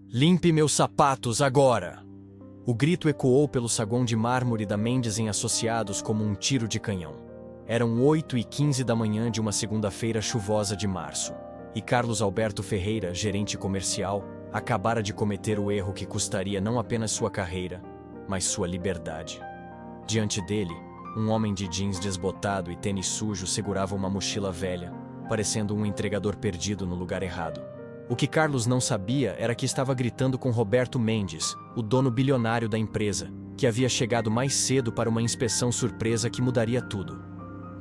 Limpe meus sapatos agora! O grito ecoou pelo saguão de mármore da Mendes em Associados como um tiro de canhão. Eram 8h15 da manhã de uma segunda-feira chuvosa de março, e Carlos Alberto Ferreira, gerente comercial, acabara de cometer o erro que custaria não apenas sua carreira, mas sua liberdade. Diante dele, um homem de jeans desbotado e tênis sujo segurava uma mochila velha, parecendo um entregador perdido no lugar errado. O que Carlos não sabia era que estava gritando com Roberto Mendes, o dono bilionário da empresa, que havia chegado mais cedo para uma inspeção surpresa que mudaria tudo.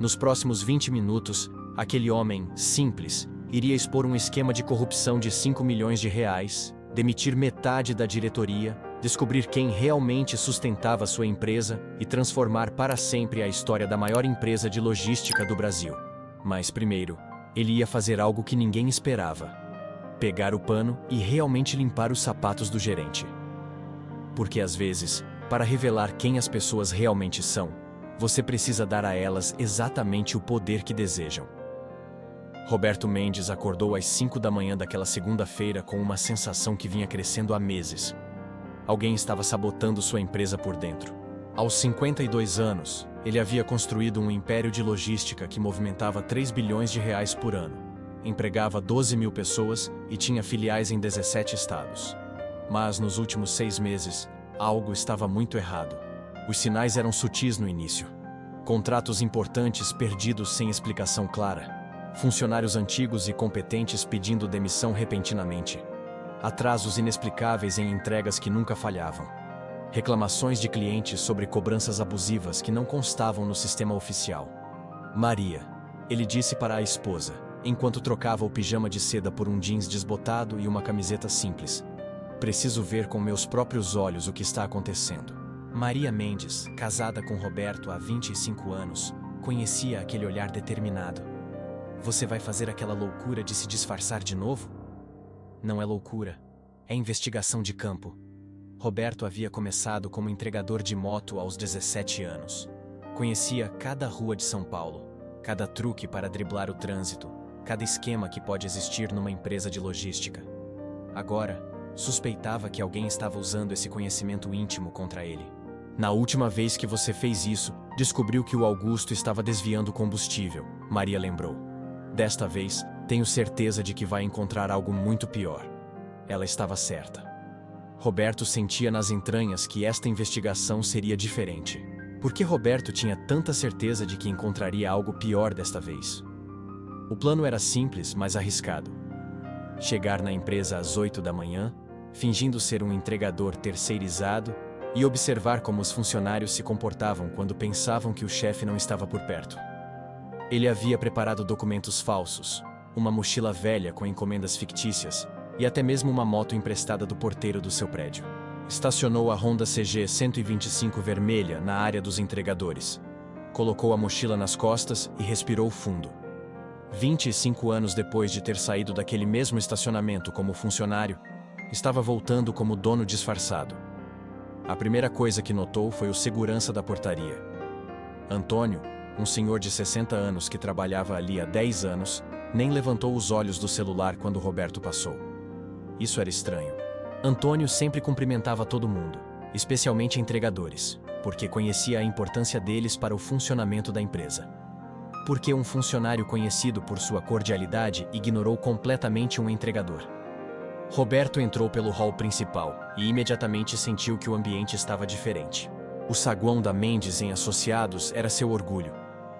Nos próximos 20 minutos, aquele homem, simples, iria expor um esquema de corrupção de 5 milhões de reais, demitir metade da diretoria, descobrir quem realmente sustentava sua empresa e transformar para sempre a história da maior empresa de logística do Brasil. Mas primeiro, ele ia fazer algo que ninguém esperava: pegar o pano e realmente limpar os sapatos do gerente. Porque às vezes, para revelar quem as pessoas realmente são, você precisa dar a elas exatamente o poder que desejam. Roberto Mendes acordou às 5 da manhã daquela segunda-feira com uma sensação que vinha crescendo há meses. Alguém estava sabotando sua empresa por dentro. Aos 52 anos, ele havia construído um império de logística que movimentava 3 bilhões de reais por ano. Empregava 12 mil pessoas e tinha filiais em 17 estados. Mas nos últimos 6 meses, algo estava muito errado. Os sinais eram sutis no início. Contratos importantes perdidos sem explicação clara. Funcionários antigos e competentes pedindo demissão repentinamente. Atrasos inexplicáveis em entregas que nunca falhavam. Reclamações de clientes sobre cobranças abusivas que não constavam no sistema oficial. Maria, ele disse para a esposa, enquanto trocava o pijama de seda por um jeans desbotado e uma camiseta simples: preciso ver com meus próprios olhos o que está acontecendo. Maria Mendes, casada com Roberto há 25 anos, conhecia aquele olhar determinado. Você vai fazer aquela loucura de se disfarçar de novo? Não é loucura, é investigação de campo. Roberto havia começado como entregador de moto aos 17 anos. Conhecia cada rua de São Paulo, cada truque para driblar o trânsito, cada esquema que pode existir numa empresa de logística. Agora, suspeitava que alguém estava usando esse conhecimento íntimo contra ele. Na última vez que você fez isso, descobriu que o Augusto estava desviando combustível, Maria lembrou. Desta vez, tenho certeza de que vai encontrar algo muito pior. Ela estava certa. Roberto sentia nas entranhas que esta investigação seria diferente. Por que Roberto tinha tanta certeza de que encontraria algo pior desta vez? O plano era simples, mas arriscado. Chegar na empresa às 8 da manhã, fingindo ser um entregador terceirizado, e observar como os funcionários se comportavam quando pensavam que o chefe não estava por perto. Ele havia preparado documentos falsos, uma mochila velha com encomendas fictícias e até mesmo uma moto emprestada do porteiro do seu prédio. Estacionou a Honda CG 125 vermelha na área dos entregadores. Colocou a mochila nas costas e respirou fundo. 25 anos depois de ter saído daquele mesmo estacionamento como funcionário, estava voltando como dono disfarçado. A primeira coisa que notou foi o segurança da portaria. Antônio, um senhor de 60 anos que trabalhava ali há 10 anos, nem levantou os olhos do celular quando Roberto passou. Isso era estranho. Antônio sempre cumprimentava todo mundo, especialmente entregadores, porque conhecia a importância deles para o funcionamento da empresa. Porque um funcionário conhecido por sua cordialidade ignorou completamente um entregador. Roberto entrou pelo hall principal e imediatamente sentiu que o ambiente estava diferente. O saguão da Mendes em Associados era seu orgulho.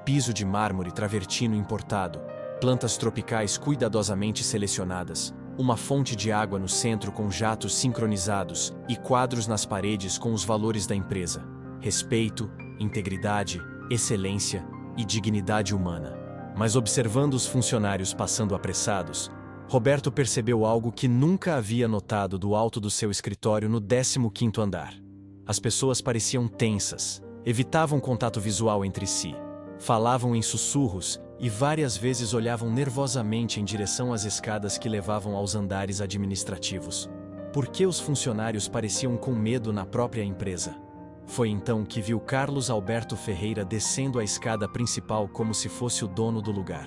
Piso de mármore travertino importado, plantas tropicais cuidadosamente selecionadas, uma fonte de água no centro com jatos sincronizados e quadros nas paredes com os valores da empresa: respeito, integridade, excelência e dignidade humana. Mas observando os funcionários passando apressados, Roberto percebeu algo que nunca havia notado do alto do seu escritório no 15º andar. As pessoas pareciam tensas, evitavam contato visual entre si, falavam em sussurros e várias vezes olhavam nervosamente em direção às escadas que levavam aos andares administrativos. Por que os funcionários pareciam com medo na própria empresa? Foi então que viu Carlos Alberto Ferreira descendo a escada principal como se fosse o dono do lugar.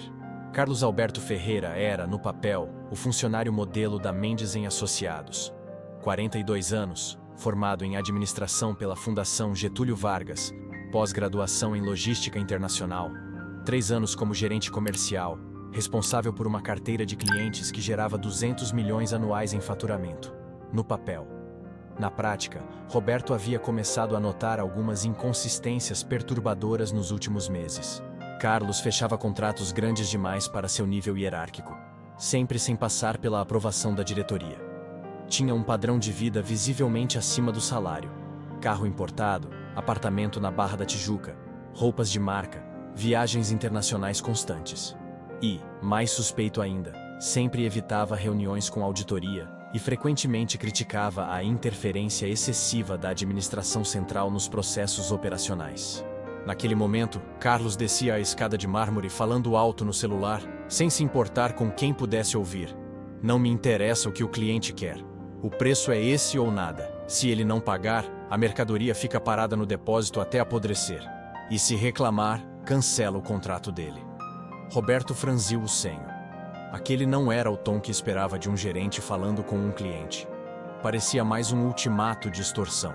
Carlos Alberto Ferreira era, no papel, o funcionário modelo da Mendes em Associados. 42 anos, formado em administração pela Fundação Getúlio Vargas, pós-graduação em logística internacional, 3 anos como gerente comercial, responsável por uma carteira de clientes que gerava 200 milhões anuais em faturamento. No papel. Na prática, Roberto havia começado a notar algumas inconsistências perturbadoras nos últimos meses. Carlos fechava contratos grandes demais para seu nível hierárquico, sempre sem passar pela aprovação da diretoria. Tinha um padrão de vida visivelmente acima do salário. Carro importado, apartamento na Barra da Tijuca, roupas de marca, viagens internacionais constantes. E, mais suspeito ainda, sempre evitava reuniões com auditoria e frequentemente criticava a interferência excessiva da administração central nos processos operacionais. Naquele momento, Carlos descia a escada de mármore falando alto no celular, sem se importar com quem pudesse ouvir. Não me interessa o que o cliente quer. O preço é esse ou nada. Se ele não pagar, a mercadoria fica parada no depósito até apodrecer. E se reclamar, cancela o contrato dele. Roberto franziu o senho. Aquele não era o tom que esperava de um gerente falando com um cliente. Parecia mais um ultimato de extorsão.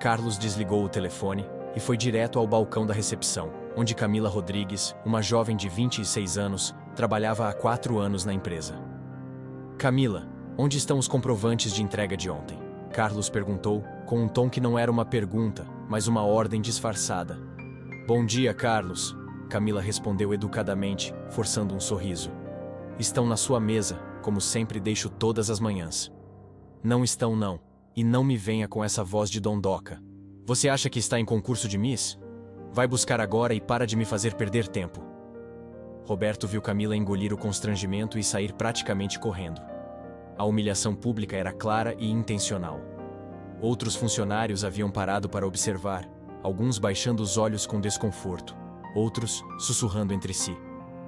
Carlos desligou o telefone e foi direto ao balcão da recepção, onde Camila Rodrigues, uma jovem de 26 anos, trabalhava há 4 anos na empresa. Camila, onde estão os comprovantes de entrega de ontem? Carlos perguntou, com um tom que não era uma pergunta, mas uma ordem disfarçada. Bom dia, Carlos. Camila respondeu educadamente, forçando um sorriso. Estão na sua mesa, como sempre deixo todas as manhãs. Não estão não, e não me venha com essa voz de dondoca. Você acha que está em concurso de Miss? Vai buscar agora e para de me fazer perder tempo. Roberto viu Camila engolir o constrangimento e sair praticamente correndo. A humilhação pública era clara e intencional. Outros funcionários haviam parado para observar, alguns baixando os olhos com desconforto, outros sussurrando entre si.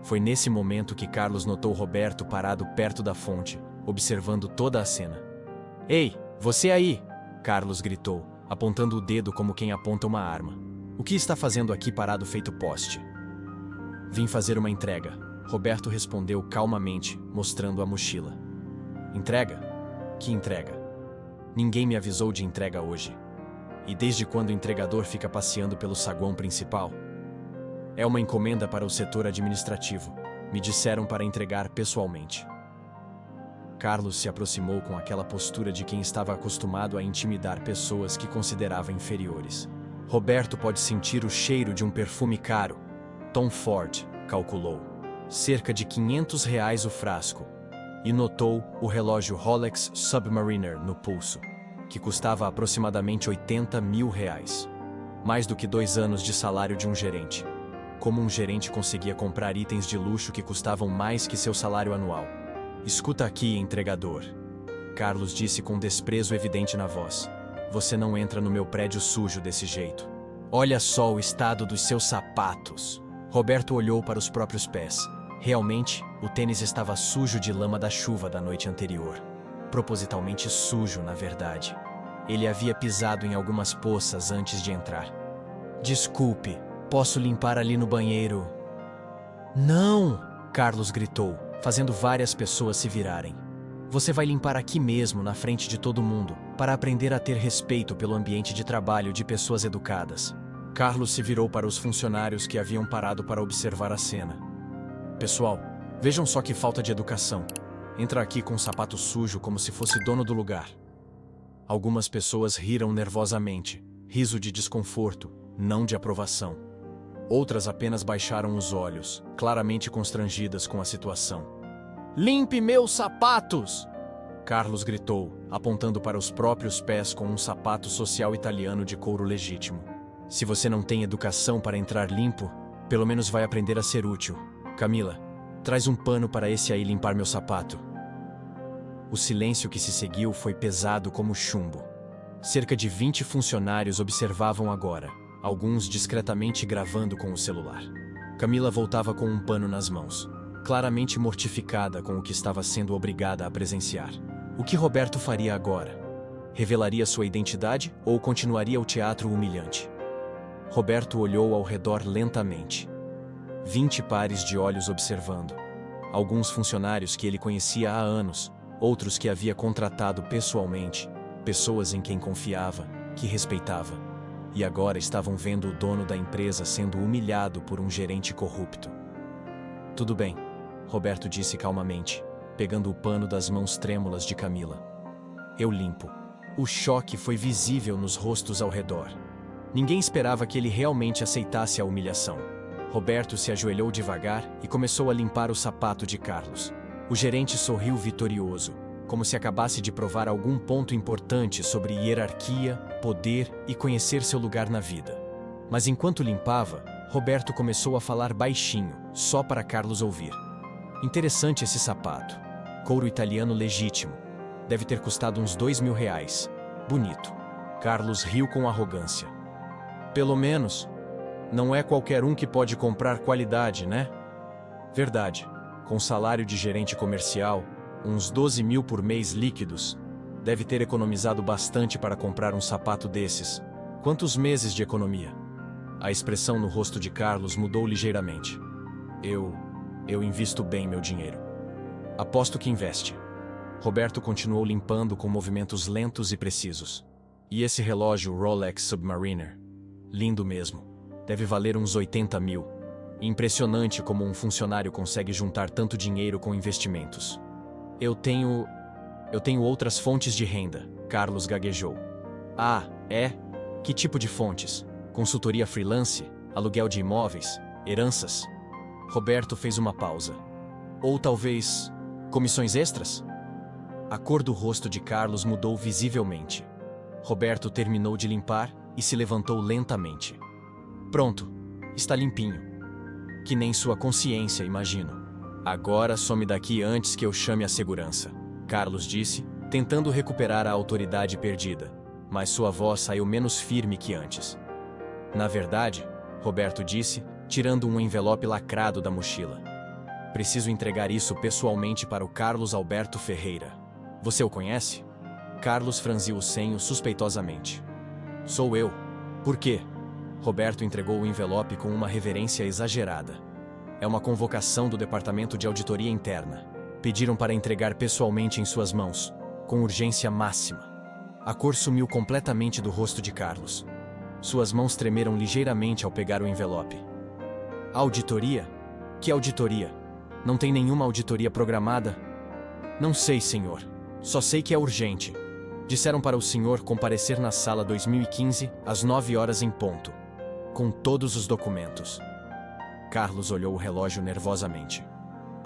Foi nesse momento que Carlos notou Roberto parado perto da fonte, observando toda a cena. Ei, você aí! Carlos gritou, apontando o dedo como quem aponta uma arma. O que está fazendo aqui parado feito poste? Vim fazer uma entrega, Roberto respondeu calmamente, mostrando a mochila. Entrega? Que entrega? Ninguém me avisou de entrega hoje. E desde quando o entregador fica passeando pelo saguão principal? É uma encomenda para o setor administrativo. Me disseram para entregar pessoalmente. Carlos se aproximou com aquela postura de quem estava acostumado a intimidar pessoas que considerava inferiores. Roberto pode sentir o cheiro de um perfume caro. Tom Ford, calculou. Cerca de R$ 500 o frasco. E notou o relógio Rolex Submariner no pulso, que custava aproximadamente R$ 80 mil. Mais do que 2 anos de salário de um gerente. Como um gerente conseguia comprar itens de luxo que custavam mais que seu salário anual? Escuta aqui, entregador. Carlos disse com desprezo evidente na voz. Você não entra no meu prédio sujo desse jeito. Olha só o estado dos seus sapatos. Roberto olhou para os próprios pés. Realmente, o tênis estava sujo de lama da chuva da noite anterior. Propositalmente sujo, na verdade. Ele havia pisado em algumas poças antes de entrar. Desculpe, posso limpar ali no banheiro? Não! Carlos gritou, fazendo várias pessoas se virarem. Você vai limpar aqui mesmo, na frente de todo mundo, para aprender a ter respeito pelo ambiente de trabalho de pessoas educadas. Carlos se virou para os funcionários que haviam parado para observar a cena. Pessoal, vejam só que falta de educação. Entra aqui com um sapato sujo como se fosse dono do lugar. Algumas pessoas riram nervosamente, riso de desconforto, não de aprovação. Outras apenas baixaram os olhos, claramente constrangidas com a situação. Limpe meus sapatos! Carlos gritou, apontando para os próprios pés com um sapato social italiano de couro legítimo. Se você não tem educação para entrar limpo, pelo menos vai aprender a ser útil. Camila, traz um pano para esse aí limpar meu sapato. O silêncio que se seguiu foi pesado como chumbo. Cerca de 20 funcionários observavam agora, alguns discretamente gravando com o celular. Camila voltava com um pano nas mãos, claramente mortificada com o que estava sendo obrigada a presenciar. O que Roberto faria agora? Revelaria sua identidade ou continuaria o teatro humilhante? Roberto olhou ao redor lentamente. 20 pares de olhos observando. Alguns funcionários que ele conhecia há anos, outros que havia contratado pessoalmente, pessoas em quem confiava, que respeitava, e agora estavam vendo o dono da empresa sendo humilhado por um gerente corrupto. Tudo bem, Roberto disse calmamente, pegando o pano das mãos trêmulas de Camila. Eu limpo. O choque foi visível nos rostos ao redor. Ninguém esperava que ele realmente aceitasse a humilhação. Roberto se ajoelhou devagar e começou a limpar o sapato de Carlos. O gerente sorriu vitorioso, como se acabasse de provar algum ponto importante sobre hierarquia, poder e conhecer seu lugar na vida. Mas enquanto limpava, Roberto começou a falar baixinho, só para Carlos ouvir. Interessante esse sapato. Couro italiano legítimo. Deve ter custado uns R$ 2.000. Bonito. Carlos riu com arrogância. Pelo menos, não é qualquer um que pode comprar qualidade, né? Verdade. Com salário de gerente comercial, uns 12.000 por mês líquidos, deve ter economizado bastante para comprar um sapato desses. Quantos meses de economia? A expressão no rosto de Carlos mudou ligeiramente. Eu invisto bem meu dinheiro. Aposto que investe. Roberto continuou limpando com movimentos lentos e precisos. E esse relógio Rolex Submariner? Lindo mesmo. Deve valer uns 80.000. Impressionante como um funcionário consegue juntar tanto dinheiro com investimentos. Eu tenho outras fontes de renda, Carlos gaguejou. Ah, é? Que tipo de fontes? Consultoria freelance? Aluguel de imóveis? Heranças? Roberto fez uma pausa. Ou talvez, comissões extras? A cor do rosto de Carlos mudou visivelmente. Roberto terminou de limpar e se levantou lentamente. Pronto, está limpinho. Que nem sua consciência, imagino. Agora some daqui antes que eu chame a segurança, Carlos disse, tentando recuperar a autoridade perdida, mas sua voz saiu menos firme que antes. Na verdade, Roberto disse, tirando um envelope lacrado da mochila. Preciso entregar isso pessoalmente para o Carlos Alberto Ferreira. Você o conhece? Carlos franziu o senho suspeitosamente. Sou eu. Por quê? Roberto entregou o envelope com uma reverência exagerada. É uma convocação do Departamento de Auditoria Interna. Pediram para entregar pessoalmente em suas mãos, com urgência máxima. A cor sumiu completamente do rosto de Carlos. Suas mãos tremeram ligeiramente ao pegar o envelope. Auditoria? Que auditoria? Não tem nenhuma auditoria programada? Não sei, senhor. Só sei que é urgente. Disseram para o senhor comparecer na sala 2015, às 9 horas em ponto. Com todos os documentos. Carlos olhou o relógio nervosamente.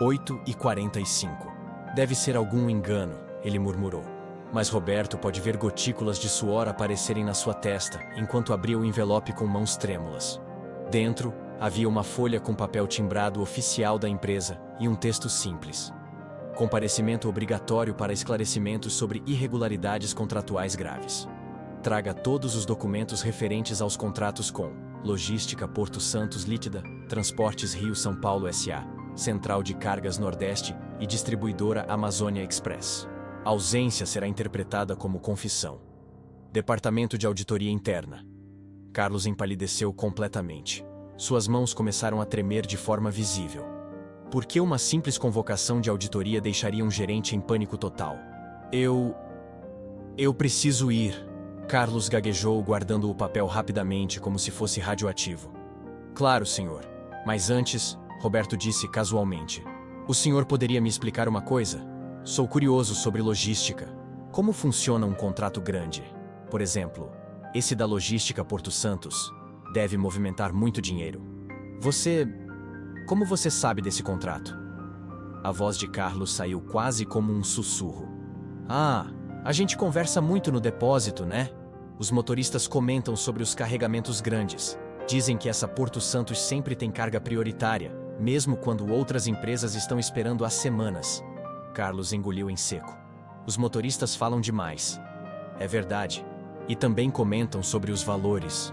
8h45. Deve ser algum engano, ele murmurou. Mas Roberto pode ver gotículas de suor aparecerem na sua testa, enquanto abria o envelope com mãos trêmulas. Dentro, havia uma folha com papel timbrado oficial da empresa e um texto simples. Comparecimento obrigatório para esclarecimentos sobre irregularidades contratuais graves. Traga todos os documentos referentes aos contratos com Logística Porto Santos Lítida, Transportes Rio-São Paulo S.A., Central de Cargas Nordeste e Distribuidora Amazônia Express. A ausência será interpretada como confissão. Departamento de Auditoria Interna. Carlos empalideceu completamente. Suas mãos começaram a tremer de forma visível. Por que uma simples convocação de auditoria deixaria um gerente em pânico total? Eu preciso ir. Carlos gaguejou, guardando o papel rapidamente como se fosse radioativo. Claro, senhor. Mas antes, Roberto disse casualmente. O senhor poderia me explicar uma coisa? Sou curioso sobre logística. Como funciona um contrato grande? Por exemplo, esse da Logística Porto Santos deve movimentar muito dinheiro. Como você sabe desse contrato? A voz de Carlos saiu quase como um sussurro. Ah, a gente conversa muito no depósito, né? Os motoristas comentam sobre os carregamentos grandes. Dizem que essa Porto Santos sempre tem carga prioritária, mesmo quando outras empresas estão esperando há semanas. Carlos engoliu em seco. Os motoristas falam demais. É verdade. E também comentam sobre os valores.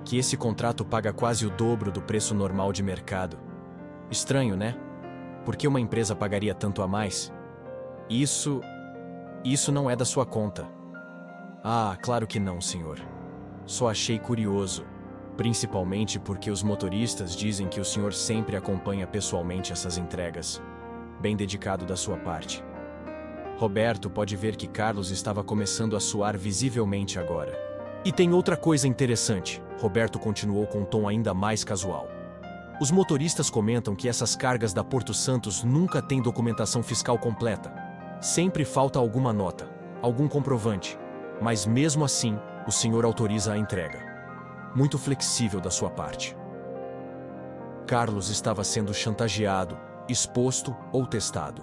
Que esse contrato paga quase o dobro do preço normal de mercado. Estranho, né? Por que uma empresa pagaria tanto a mais? Isso não é da sua conta. Ah, claro que não, senhor. Só achei curioso. Principalmente porque os motoristas dizem que o senhor sempre acompanha pessoalmente essas entregas. Bem dedicado da sua parte. Roberto pode ver que Carlos estava começando a suar visivelmente agora. E tem outra coisa interessante, Roberto continuou com um tom ainda mais casual. Os motoristas comentam que essas cargas da Porto Santos nunca têm documentação fiscal completa. Sempre falta alguma nota, algum comprovante. Mas mesmo assim, o senhor autoriza a entrega. Muito flexível da sua parte. Carlos estava sendo chantageado, exposto ou testado.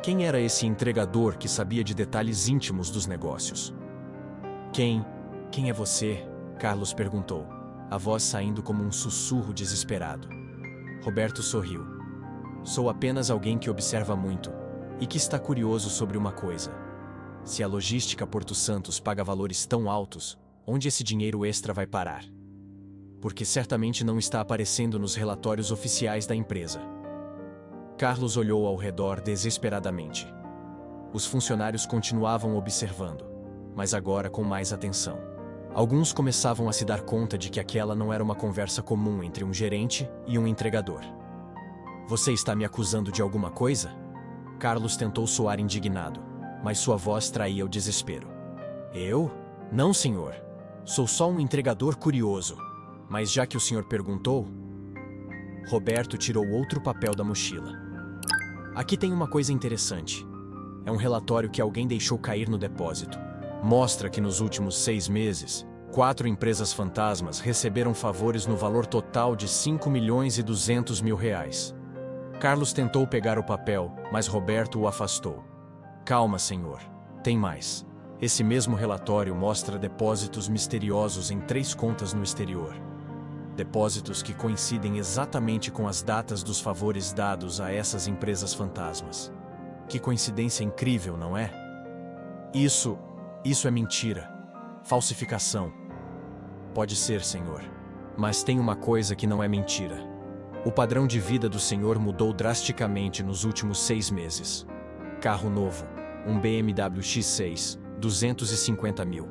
Quem era esse entregador que sabia de detalhes íntimos dos negócios? Quem é você? Carlos perguntou, a voz saindo como um sussurro desesperado. Roberto sorriu. Sou apenas alguém que observa muito e que está curioso sobre uma coisa. Se a logística Porto Santos paga valores tão altos, onde esse dinheiro extra vai parar? Porque certamente não está aparecendo nos relatórios oficiais da empresa. Carlos olhou ao redor desesperadamente. Os funcionários continuavam observando, mas agora com mais atenção. Alguns começavam a se dar conta de que aquela não era uma conversa comum entre um gerente e um entregador. Você está me acusando de alguma coisa? Carlos tentou soar indignado, mas sua voz traía o desespero. Eu? Não, senhor. Sou só um entregador curioso. Mas já que o senhor perguntou... Roberto tirou outro papel da mochila. Aqui tem uma coisa interessante. É um relatório que alguém deixou cair no depósito. Mostra que nos últimos 6 meses, 4 empresas fantasmas receberam favores no valor total de R$ 5.200.000. Carlos tentou pegar o papel, mas Roberto o afastou. Calma, senhor. Tem mais. Esse mesmo relatório mostra depósitos misteriosos em 3 contas no exterior. Depósitos que coincidem exatamente com as datas dos favores dados a essas empresas fantasmas. Que coincidência incrível, não é? Isso é mentira. Falsificação. Pode ser, senhor. Mas tem uma coisa que não é mentira. O padrão de vida do senhor mudou drasticamente nos últimos 6 meses. Carro novo, um BMW X6, 250 mil.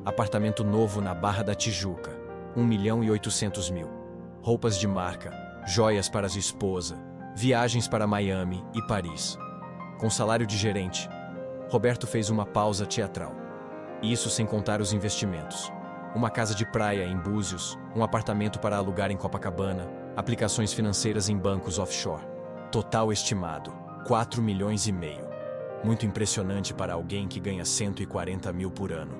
Apartamento novo na Barra da Tijuca, 1.800.000. Roupas de marca, joias para a esposa, viagens para Miami e Paris. Com salário de gerente. Roberto fez uma pausa teatral. Isso sem contar os investimentos. Uma casa de praia em Búzios, um apartamento para alugar em Copacabana, aplicações financeiras em bancos offshore. Total estimado, 4,5 milhões. Muito impressionante para alguém que ganha 140 mil por ano.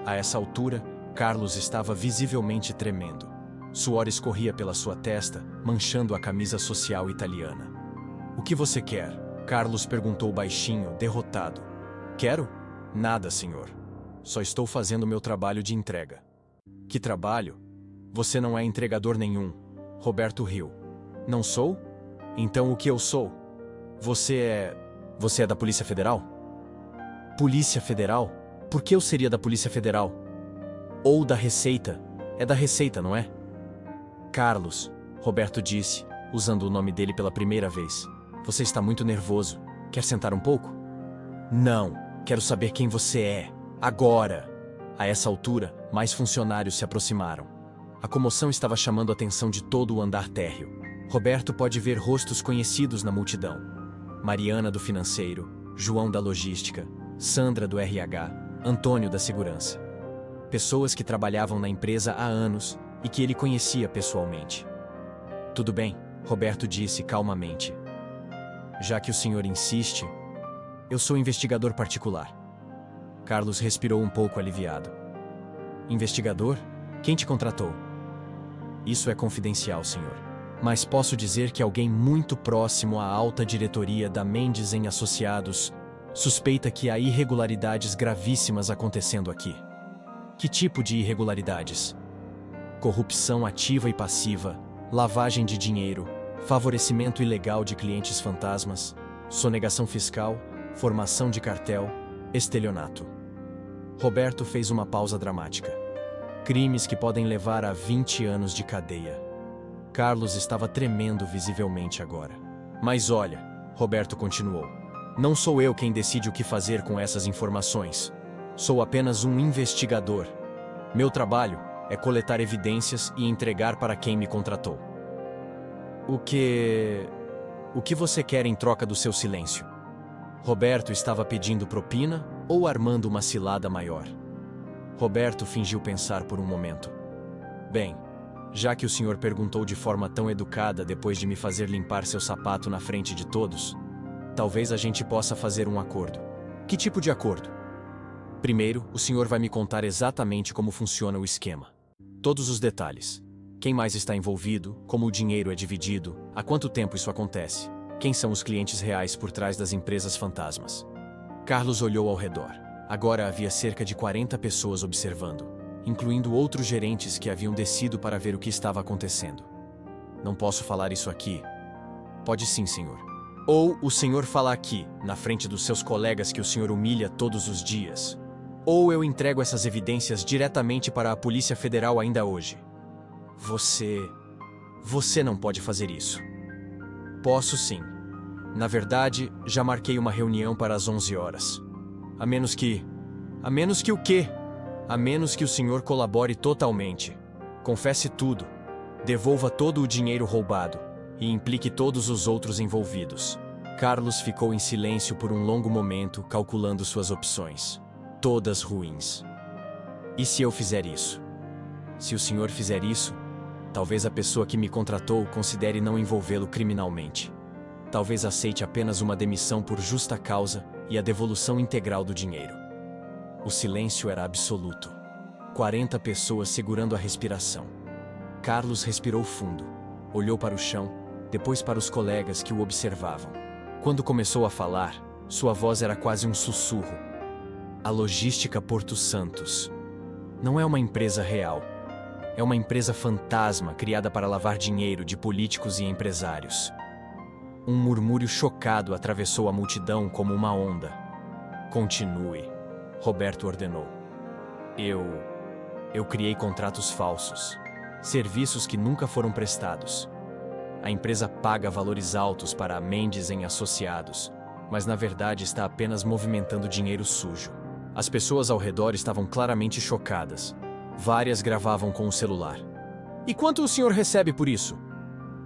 A essa altura, Carlos estava visivelmente tremendo. Suor escorria pela sua testa, manchando a camisa social italiana. O que você quer? Carlos perguntou baixinho, derrotado. Quero? Nada, senhor. Só estou fazendo meu trabalho de entrega. Que trabalho? Você não é entregador nenhum. Roberto riu. Não sou? Então o que eu sou? Você é da Polícia Federal? Polícia Federal? Por que eu seria da Polícia Federal? Ou da Receita? É da Receita, não é? Carlos, Roberto disse, usando o nome dele pela primeira vez. Você está muito nervoso. Quer sentar um pouco? Não, quero saber quem você é. Agora! A essa altura, mais funcionários se aproximaram. A comoção estava chamando a atenção de todo o andar térreo. Roberto pode ver rostos conhecidos na multidão. Mariana do financeiro, João da logística, Sandra do RH, Antônio da segurança. Pessoas que trabalhavam na empresa há anos e que ele conhecia pessoalmente. Tudo bem, Roberto disse calmamente. Já que o senhor insiste, eu sou investigador particular. Carlos respirou um pouco aliviado. Investigador? Quem te contratou? Isso é confidencial, senhor. Mas posso dizer que alguém muito próximo à alta diretoria da Mendes em Associados suspeita que há irregularidades gravíssimas acontecendo aqui. Que tipo de irregularidades? Corrupção ativa e passiva, lavagem de dinheiro, favorecimento ilegal de clientes fantasmas, sonegação fiscal, formação de cartel, estelionato. Roberto fez uma pausa dramática. Crimes que podem levar a 20 anos de cadeia. Carlos estava tremendo visivelmente agora. Mas olha, Roberto continuou. Não sou eu quem decide o que fazer com essas informações. Sou apenas um investigador. Meu trabalho é coletar evidências e entregar para quem me contratou. O que você quer em troca do seu silêncio? Roberto estava pedindo propina ou armando uma cilada maior? Roberto fingiu pensar por um momento. Bem, já que o senhor perguntou de forma tão educada depois de me fazer limpar seu sapato na frente de todos, talvez a gente possa fazer um acordo. Que tipo de acordo? Primeiro, o senhor vai me contar exatamente como funciona o esquema. Todos os detalhes. Quem mais está envolvido, como o dinheiro é dividido, há quanto tempo isso acontece, quem são os clientes reais por trás das empresas fantasmas. Carlos olhou ao redor. Agora havia cerca de 40 pessoas observando, incluindo outros gerentes que haviam descido para ver o que estava acontecendo. Não posso falar isso aqui. Pode sim, senhor. Ou o senhor fala aqui, na frente dos seus colegas que o senhor humilha todos os dias. Ou eu entrego essas evidências diretamente para a Polícia Federal ainda hoje. Você não pode fazer isso. Posso sim. Na verdade, já marquei uma reunião para as 11 horas. A menos que o quê? A menos que o senhor colabore totalmente. Confesse tudo. Devolva todo o dinheiro roubado e implique todos os outros envolvidos. Carlos ficou em silêncio por um longo momento, calculando suas opções. Todas ruins. E se eu fizer isso? Se o senhor fizer isso, talvez a pessoa que me contratou considere não envolvê-lo criminalmente. Talvez aceite apenas uma demissão por justa causa e a devolução integral do dinheiro. O silêncio era absoluto. 40 pessoas segurando a respiração. Carlos respirou fundo, olhou para o chão, depois para os colegas que o observavam. Quando começou a falar, sua voz era quase um sussurro. A Logística Porto Santos não é uma empresa real. É uma empresa fantasma criada para lavar dinheiro de políticos e empresários. Um murmúrio chocado atravessou a multidão como uma onda. Continue, Roberto ordenou. Eu criei contratos falsos. Serviços que nunca foram prestados. A empresa paga valores altos para a Mendes em Associados, mas na verdade está apenas movimentando dinheiro sujo. As pessoas ao redor estavam claramente chocadas. Várias gravavam com o celular. E quanto o senhor recebe por isso?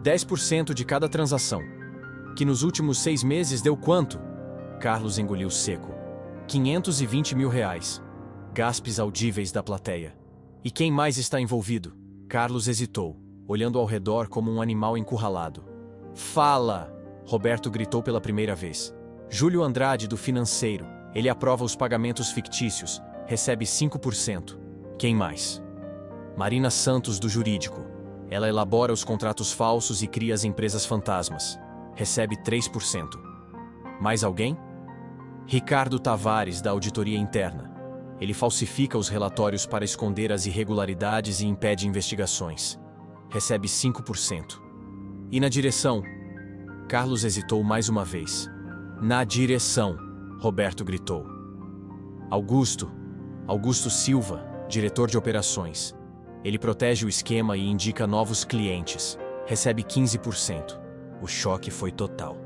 10% de cada transação. Que nos últimos 6 meses deu quanto? Carlos engoliu seco. 520 mil reais. Gaspes audíveis da plateia. E quem mais está envolvido? Carlos hesitou, olhando ao redor como um animal encurralado. Fala! Roberto gritou pela primeira vez. Júlio Andrade, do financeiro. Ele aprova os pagamentos fictícios. Recebe 5%. Quem mais? Marina Santos, do jurídico. Ela elabora os contratos falsos e cria as empresas fantasmas. Recebe 3%. Mais alguém? Ricardo Tavares, da auditoria interna. Ele falsifica os relatórios para esconder as irregularidades e impede investigações. Recebe 5%. E na direção? Carlos hesitou mais uma vez. Na direção, Roberto gritou. Augusto Silva, diretor de operações. Ele protege o esquema e indica novos clientes. Recebe 15%. O choque foi total.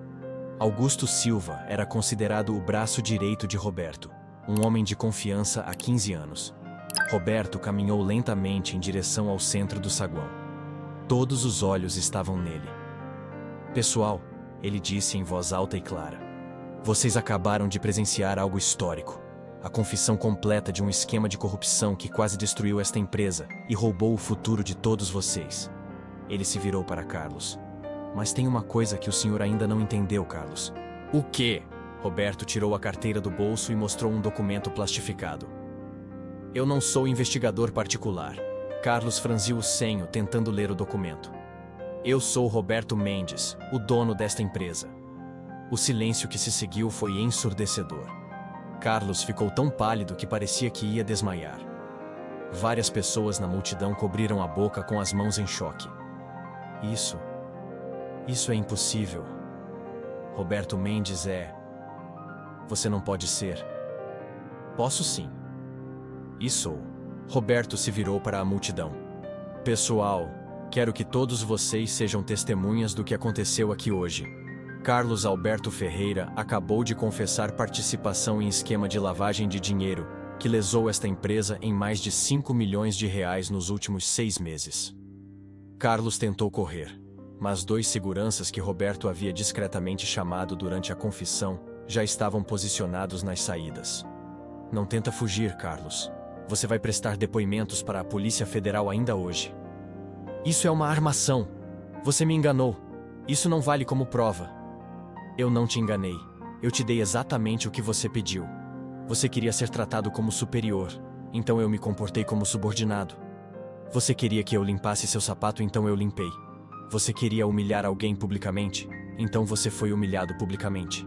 Augusto Silva era considerado o braço direito de Roberto, um homem de confiança há 15 anos. Roberto caminhou lentamente em direção ao centro do saguão. Todos os olhos estavam nele. Pessoal, ele disse em voz alta e clara. Vocês acabaram de presenciar algo histórico. A confissão completa de um esquema de corrupção que quase destruiu esta empresa e roubou o futuro de todos vocês. Ele se virou para Carlos. Mas tem uma coisa que o senhor ainda não entendeu, Carlos. O quê? Roberto tirou a carteira do bolso e mostrou um documento plastificado. Eu não sou investigador particular. Carlos franziu o senho, tentando ler o documento. Eu sou Roberto Mendes, o dono desta empresa. O silêncio que se seguiu foi ensurdecedor. Carlos ficou tão pálido que parecia que ia desmaiar. Várias pessoas na multidão cobriram a boca com as mãos em choque. Isso é impossível. Roberto Mendes é... Você não pode ser. Posso sim. E sou. Roberto se virou para a multidão. Pessoal, quero que todos vocês sejam testemunhas do que aconteceu aqui hoje. Carlos Alberto Ferreira acabou de confessar participação em esquema de lavagem de dinheiro que lesou esta empresa em mais de 5 milhões de reais nos últimos 6 meses. Carlos tentou correr, mas 2 seguranças que Roberto havia discretamente chamado durante a confissão já estavam posicionados nas saídas. Não tenta fugir, Carlos. Você vai prestar depoimentos para a Polícia Federal ainda hoje. Isso é uma armação. Você me enganou. Isso não vale como prova. Eu não te enganei. Eu te dei exatamente o que você pediu. Você queria ser tratado como superior, então eu me comportei como subordinado. Você queria que eu limpasse seu sapato, então eu limpei. Você queria humilhar alguém publicamente, então você foi humilhado publicamente.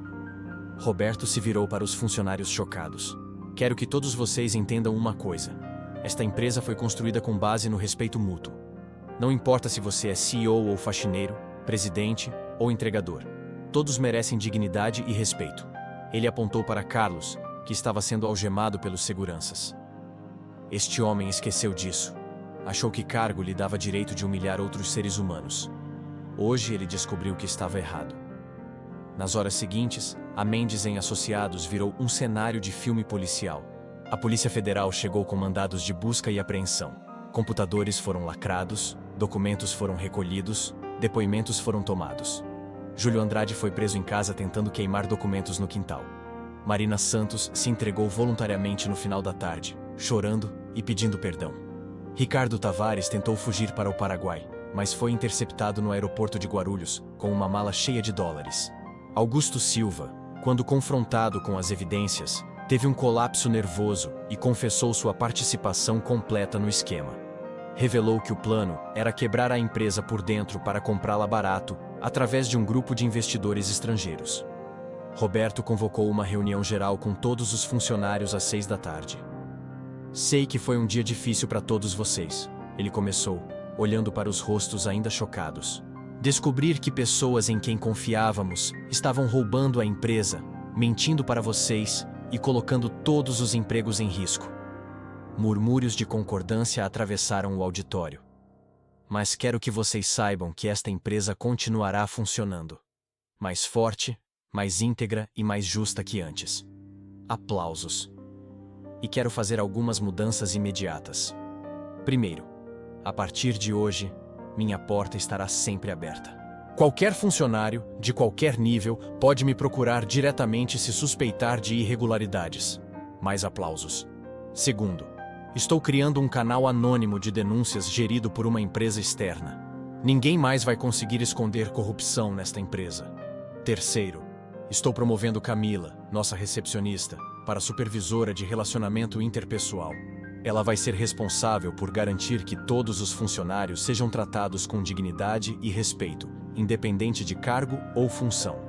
Roberto se virou para os funcionários chocados. Quero que todos vocês entendam uma coisa. Esta empresa foi construída com base no respeito mútuo. Não importa se você é CEO ou faxineiro, presidente ou entregador. Todos merecem dignidade e respeito. Ele apontou para Carlos, que estava sendo algemado pelos seguranças. Este homem esqueceu disso. Achou que cargo lhe dava direito de humilhar outros seres humanos. Hoje ele descobriu que estava errado. Nas horas seguintes, a Mendes em Associados virou um cenário de filme policial. A Polícia Federal chegou com mandados de busca e apreensão. Computadores foram lacrados, documentos foram recolhidos, depoimentos foram tomados. Júlio Andrade foi preso em casa tentando queimar documentos no quintal. Marina Santos se entregou voluntariamente no final da tarde, chorando e pedindo perdão. Ricardo Tavares tentou fugir para o Paraguai, mas foi interceptado no aeroporto de Guarulhos com uma mala cheia de dólares. Augusto Silva, quando confrontado com as evidências, teve um colapso nervoso e confessou sua participação completa no esquema. Revelou que o plano era quebrar a empresa por dentro para comprá-la barato, através de um grupo de investidores estrangeiros. Roberto convocou uma reunião geral com todos os funcionários às 6 da tarde. Sei que foi um dia difícil para todos vocês, ele começou, olhando para os rostos ainda chocados. Descobrir que pessoas em quem confiávamos estavam roubando a empresa, mentindo para vocês e colocando todos os empregos em risco. Murmúrios de concordância atravessaram o auditório. Mas quero que vocês saibam que esta empresa continuará funcionando. Mais forte, mais íntegra e mais justa que antes. Aplausos. E quero fazer algumas mudanças imediatas. Primeiro, a partir de hoje, minha porta estará sempre aberta. Qualquer funcionário, de qualquer nível, pode me procurar diretamente se suspeitar de irregularidades. Mais aplausos. Segundo, estou criando um canal anônimo de denúncias gerido por uma empresa externa. Ninguém mais vai conseguir esconder corrupção nesta empresa. Terceiro, estou promovendo Camila, nossa recepcionista, para supervisora de relacionamento interpessoal. Ela vai ser responsável por garantir que todos os funcionários sejam tratados com dignidade e respeito, independente de cargo ou função.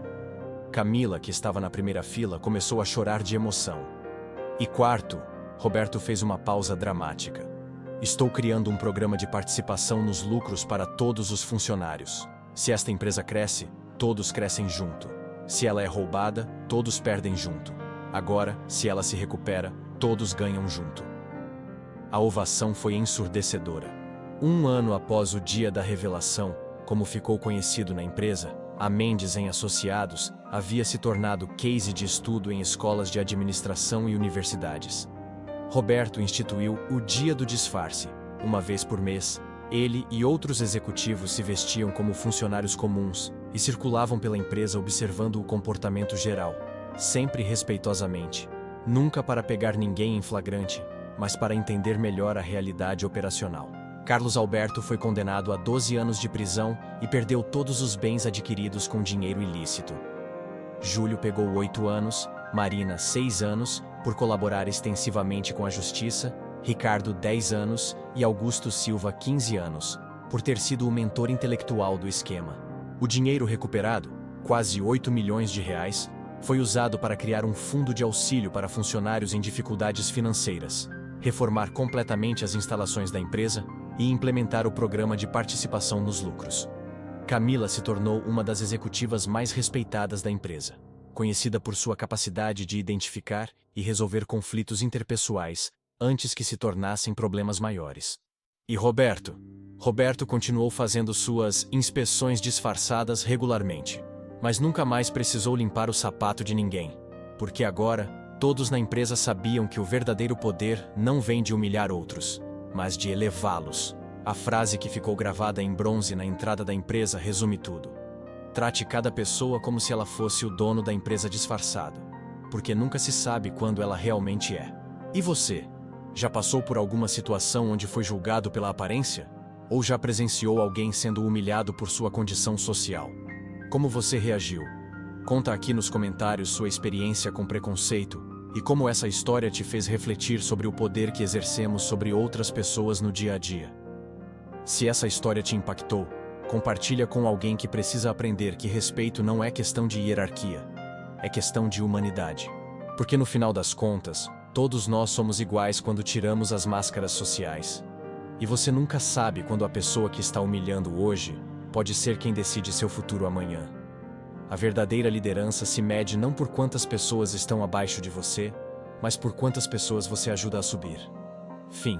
Camila, que estava na primeira fila, começou a chorar de emoção. E quarto, Roberto fez uma pausa dramática. Estou criando um programa de participação nos lucros para todos os funcionários. Se esta empresa cresce, todos crescem junto. Se ela é roubada, todos perdem junto. Agora, se ela se recupera, todos ganham junto. A ovação foi ensurdecedora. Um ano após o dia da revelação, como ficou conhecido na empresa, a Mendes em Associados havia se tornado case de estudo em escolas de administração e universidades. Roberto instituiu o Dia do Disfarce. Uma vez por mês, ele e outros executivos se vestiam como funcionários comuns e circulavam pela empresa observando o comportamento geral, sempre respeitosamente. Nunca para pegar ninguém em flagrante, mas para entender melhor a realidade operacional. Carlos Alberto foi condenado a 12 anos de prisão e perdeu todos os bens adquiridos com dinheiro ilícito. Júlio pegou 8 anos, Marina 6 anos, por colaborar extensivamente com a justiça, Ricardo 10 anos e Augusto Silva 15 anos, por ter sido o mentor intelectual do esquema. O dinheiro recuperado, quase 8 milhões de reais, foi usado para criar um fundo de auxílio para funcionários em dificuldades financeiras, reformar completamente as instalações da empresa e implementar o programa de participação nos lucros. Camila se tornou uma das executivas mais respeitadas da empresa, conhecida por sua capacidade de identificar e resolver conflitos interpessoais antes que se tornassem problemas maiores. E Roberto? Roberto continuou fazendo suas inspeções disfarçadas regularmente, mas nunca mais precisou limpar o sapato de ninguém, porque agora todos na empresa sabiam que o verdadeiro poder não vem de humilhar outros, mas de elevá-los. A frase que ficou gravada em bronze na entrada da empresa resume tudo. Trate cada pessoa como se ela fosse o dono da empresa disfarçado, porque nunca se sabe quando ela realmente é. E você? Já passou por alguma situação onde foi julgado pela aparência? Ou já presenciou alguém sendo humilhado por sua condição social? Como você reagiu? Conta aqui nos comentários sua experiência com preconceito e como essa história te fez refletir sobre o poder que exercemos sobre outras pessoas no dia a dia. Se essa história te impactou, compartilha com alguém que precisa aprender que respeito não é questão de hierarquia, é questão de humanidade. Porque no final das contas, todos nós somos iguais quando tiramos as máscaras sociais. E você nunca sabe quando a pessoa que está humilhando hoje pode ser quem decide seu futuro amanhã. A verdadeira liderança se mede não por quantas pessoas estão abaixo de você, mas por quantas pessoas você ajuda a subir. Fim.